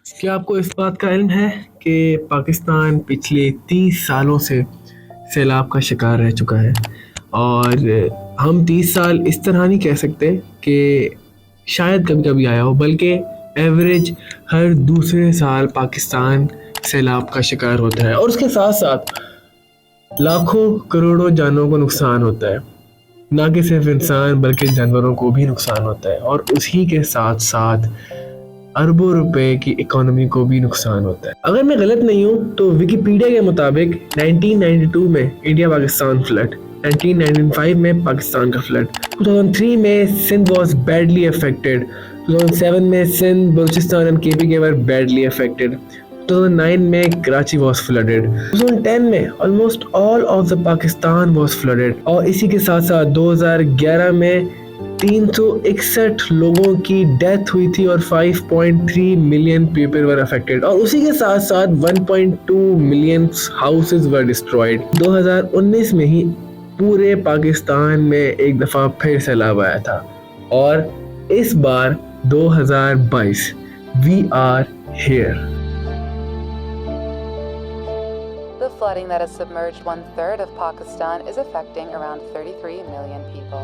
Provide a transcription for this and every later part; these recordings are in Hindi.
क्या आपको इस बात का इल्म है कि पाकिस्तान पिछले 30 सालों से सैलाब का शिकार रह चुका है। और हम 30 साल इस तरह नहीं कह सकते कि शायद कभी कभी आया हो, बल्कि एवरेज हर दूसरे साल पाकिस्तान सैलाब का शिकार होता है। और उसके साथ साथ लाखों करोड़ों जानों को नुकसान होता है। ना कि सिर्फ इंसान बल्कि जानवरों को भी नुकसान होता है, और उसी के साथ साथ अरबों रुपए की इकोनॉमी को भी नुकसान होता है। अगर मैं गलत नहीं हूँ तो विकिपीडिया के मुताबिक 1992 में इंडिया पाकिस्तान फ्लड, 1995 में पाकिस्तान का फ्लड, 2003 में सिंध वॉज बैडली अफेक्टेड, 2007 में सिंध, बलूचिस्तान एंड केपी के वर बैडली अफेक्टेड, 2009 में कराची वॉज फ्लडेड, 2010 में almost all of the Pakistan was flooded, और इसी के साथ साथ 2011 में 361 लोगों की डेथ हुई थी और 5.3 मिलियन पीपल वर अफेक्टेड, और उसी के साथ साथ 1.2 मिलियन हाउसेस वर डिस्ट्रॉयड। 2019 में ही पूरे पाकिस्तान में एक दफ़ा फिर सैलाब आया था, और इस बार 2022 we are here. The flooding that has submerged 1/3 of Pakistan is affecting around 33 million people.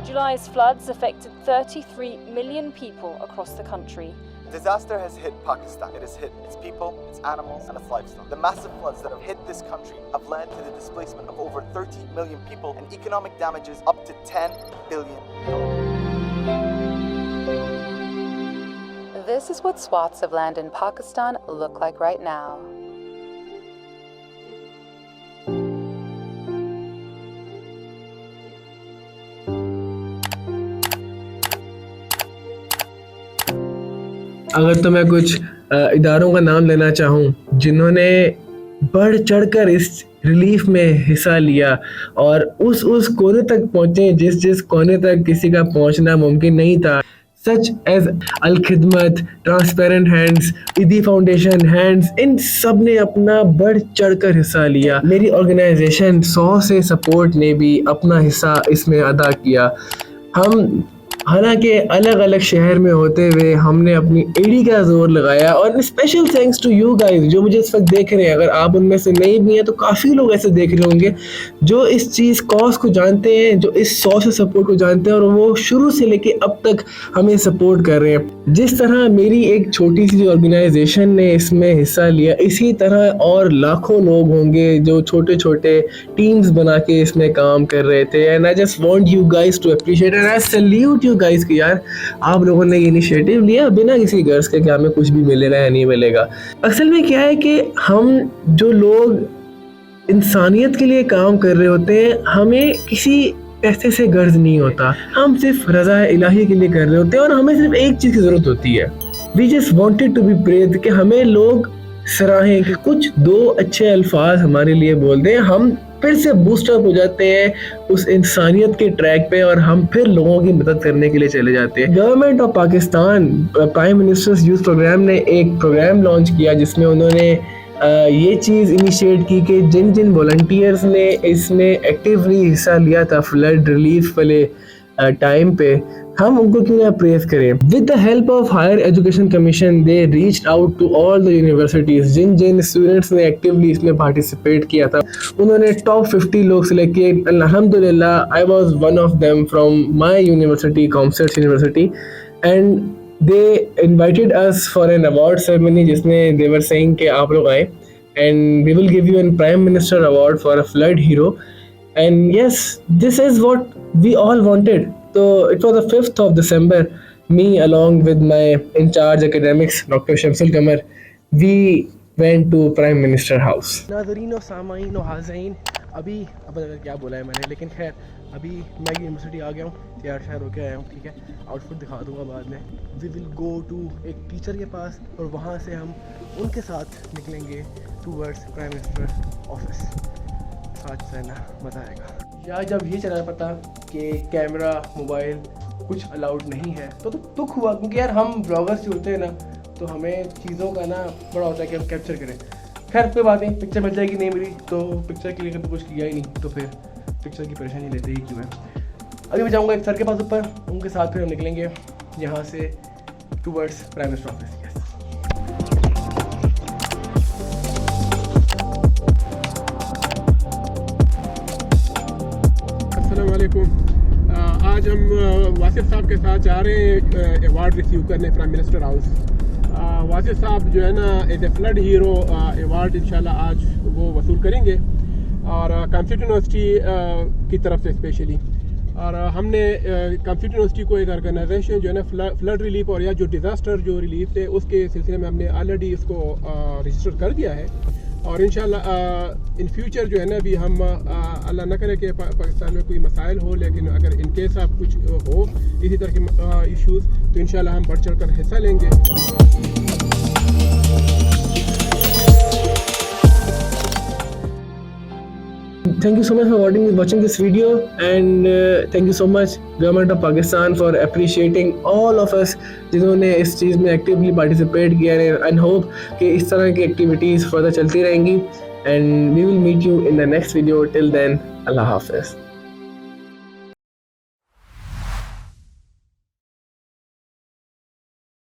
July's floods affected 33 million people across the country. Disaster has hit Pakistan. It has hit its people, its animals, and its livestock. The massive floods that have hit this country have led to the displacement of over 30 million people and economic damages up to $10 billion. This is what swaths of land in Pakistan look like right now. अगर तो मैं कुछ इदारों का नाम लेना चाहूँ जिन्होंने बढ़ चढ़कर इस रिलीफ में हिस्सा लिया और उस कोने तक पहुँचे जिस कोने तक किसी का पहुँचना मुमकिन नहीं था, सच एज अल खिदमत, ट्रांसपेरेंट हैंड्स, ईदी फाउंडेशन हैंड्स, इन सब ने अपना बढ़ चढ़कर हिस्सा लिया। मेरी ऑर्गेनाइजेशन 100 से सपोर्ट ने भी अपना हिस्सा इसमें अदा किया। हम हालांकि अलग अलग शहर में होते हुए हमने अपनी एडी का जोर लगाया, और special thanks to you guys जो मुझे इस वक्त देख रहे हैं। अगर आप उनमें से नहीं भी हैं तो काफ़ी लोग ऐसे देख रहे होंगे जो इस चीज़ कॉज को जानते हैं, जो इस 100 से सपोर्ट को जानते हैं, और वो शुरू से लेके अब तक हमें सपोर्ट कर रहे हैं। जिस तरह मेरी एक छोटी सी ऑर्गेनाइजेशन ने इसमें हिस्सा लिया, इसी तरह और लाखों लोग होंगे जो छोटे छोटे टीम्स बना के इसमें काम कर रहे थे। And I just want you guys to appreciate and I salute you guys कि यार आप लोगों ने ये इनिशिएटिव लिया बिना किसी गर्ज के कि हमें कुछ भी मिलेगा या नहीं मिलेगा। असल में क्या है कि हम जो लोग इंसानियत के लिए काम कर रहे होते हैं, हमें किसी पैसे से गर्ज नहीं होता, हम सिर्फ रज़ा इलाही के लिए कर रहे होते हैं, और हमें सिर्फ एक चीज़ की ज़रूरत होती है, we just wanted to be praised, कि हमें लोग सराहें, कि कुछ दो अच्छे अल्फाज हमारे लिए बोल दें, हम फिर से बूस्टअप हो जाते हैं उस इंसानियत के ट्रैक पे, और हम फिर लोगों की मदद करने के लिए चले जाते हैं। Government of Pakistan prime minister's youth program ने एक प्रोग्राम लॉन्च किया जिसमें उन्होंने ये चीज़ इनिशिएट की कि जिन जिन वॉलंटियर्स ने इसमें एक्टिवली हिस्सा लिया था फ्लड रिलीफ वाले टाइम पे, हम उनको क्यों ना प्रेज करें। With the help of higher education commission they reached out to all the universities. जिन जिन स्टूडेंट्स ने एक्टिवली इसमें पार्टिसिपेट किया था उन्होंने टॉप 50 लोग सिलेक्ट किए। अल्हम्दुलिल्लाह I was one of them from my university, commerce university, and they invited us for an award ceremony जिसमें दे वर सेइंग कि आप लोग आए and we will give you an prime minister award for a flood hero. And yes, this is what we all wanted. So it was the 5th of December, me along with my in charge academics Dr. Shamsul Qamar, we went to Prime Minister House. नाज़रीन और सामाईन और हाज़रीन, अभी अब क्या बोला है मैंने, लेकिन खैर अभी मैं यूनिवर्सिटी आ गया हूँ, तैयार शहर होकर आया हूँ, ठीक है। आउटफिट दिखा दूँगा बाद में। वी विल गो टू एक टीचर के पास, और वहाँ से हम उनके साथ निकलेंगे टूवर्ड्स प्राइम मिनिस्टर ऑफिस। आज से ना मज़ा आएगा। यार जब ये चला पता कि कैमरा मोबाइल कुछ अलाउड नहीं है तो दुख हुआ, क्योंकि यार हम ब्लॉगर्स जो होते हैं ना, तो हमें चीज़ों का ना बड़ा होता है कि हम कैप्चर करें। खैर कोई बात नहीं, पिक्चर मिल जाएगी, नहीं मिली तो पिक्चर के लिए कभी कुछ किया ही नहीं, तो फिर पिक्चर की परेशानी लेते ही क्यों है। अभी मैं जाऊँगा एक सर के पास ऊपर, उनके साथ फिर हम निकलेंगे यहाँ से टूवर्ड्स प्राइम मिनिस्टर ऑफिस। अस्सलाम वालेकुम। आज हम वासिफ साहब के साथ जा रहे हैं अवार्ड रिसीव करने प्राइम मिनिस्टर हाउस। वासिफ साहब जो है ना as a flood hero award इंशाल्लाह आज वो वसूल करेंगे और कंप्यूटर यूनिवर्सिटी की तरफ से स्पेशली। और हमने कंप्यूटर यूनिवर्सिटी को एक ऑर्गेनाइजेशन जो है ना फ्लड रिलीफ और या जो डिज़ास्टर जो रिलीफ है उसके सिलसिले में हमने ऑलरेडी इसको रजिस्टर कर दिया है। और इंशाल्लाह इन फ्यूचर जो है ना भी हम अल्लाह न करे कि पाकिस्तान में कोई मसाइल हो, लेकिन अगर इन केस आप कुछ हो इसी तरह के इश्यूज़ तो इंशाल्लाह हम बढ़ चढ़ कर हिस्सा लेंगे। Thank you so much for watching this video, and thank you so much Government of Pakistan for appreciating all of us जिन्होंने इस चीज़ में एक्टिवली पार्टिसिपेट किया है। एंड होप कि इस तरह की एक्टिविटीज़ फर्दर चलती रहेंगी। And we will meet you in the next video. Till then, अल्लाह हाफिज़।